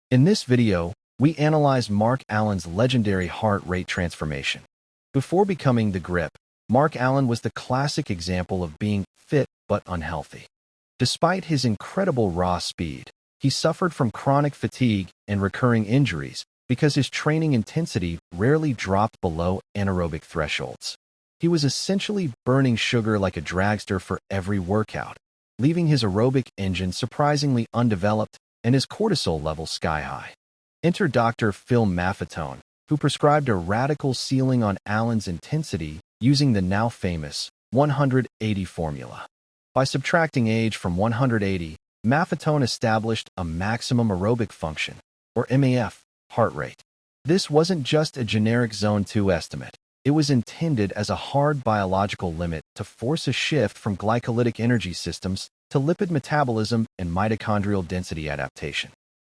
In this video, we analyze Mark Allen's legendary heart rate transformation. Before becoming the grip, Mark Allen was the classic example of being fit but unhealthy. Despite his incredible raw speed, he suffered from chronic fatigue and recurring injuries because his training intensity rarely dropped below anaerobic thresholds. He was essentially burning sugar like a dragster for every workout, leaving his aerobic engine surprisingly undeveloped and his cortisol levels sky-high. Enter Dr. Phil Maffetone, who prescribed a radical ceiling on Allen's intensity using the now famous 180 formula. By subtracting age from 180, Maffetone established a maximum aerobic function, or MAF, heart rate. This wasn't just a generic Zone 2 estimate. It was intended as a hard biological limit to force a shift from glycolytic energy systems to lipid metabolism and mitochondrial density adaptation.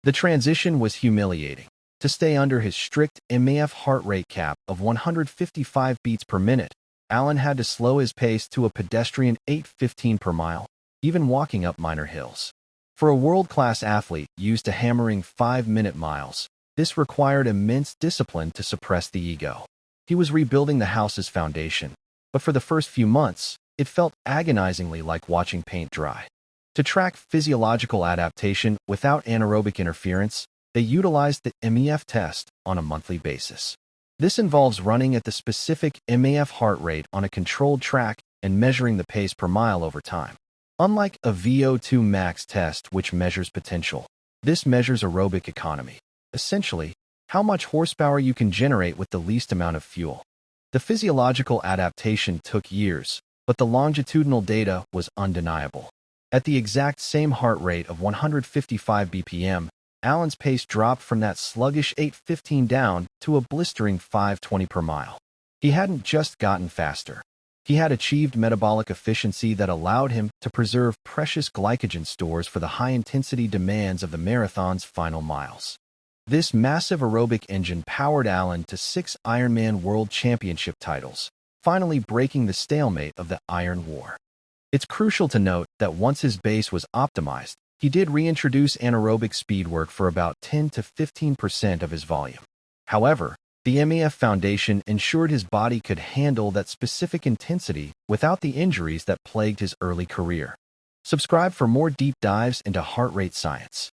The transition was humiliating. To stay under his strict MAF heart rate cap of 155 beats per minute, Allen had to slow his pace to a pedestrian 8:15 per mile, even walking up minor hills. For a world-class athlete used to hammering 5-minute miles, this required immense discipline to suppress the ego. He was rebuilding the house's foundation, but for the first few months, it felt agonizingly like watching paint dry. To track physiological adaptation without anaerobic interference, they utilized the MAF test on a monthly basis. This involves running at the specific MAF heart rate on a controlled track and measuring the pace per mile over time. Unlike a VO2 max test, which measures potential, this measures aerobic economy. Essentially, how much horsepower you can generate with the least amount of fuel. The physiological adaptation took years, but the longitudinal data was undeniable. At the exact same heart rate of 155 BPM, Allen's pace dropped from that sluggish 8:15 down to a blistering 5:20 per mile. He hadn't just gotten faster. He had achieved metabolic efficiency that allowed him to preserve precious glycogen stores for the high-intensity demands of the marathon's final miles. This massive aerobic engine powered Allen to 6 Ironman World Championship titles, finally breaking the stalemate of the Iron War. It's crucial to note that once his base was optimized, he did reintroduce anaerobic speedwork for about 10 to 15% of his volume. However, the MAF foundation ensured his body could handle that specific intensity without the injuries that plagued his early career. Subscribe for more deep dives into heart rate science.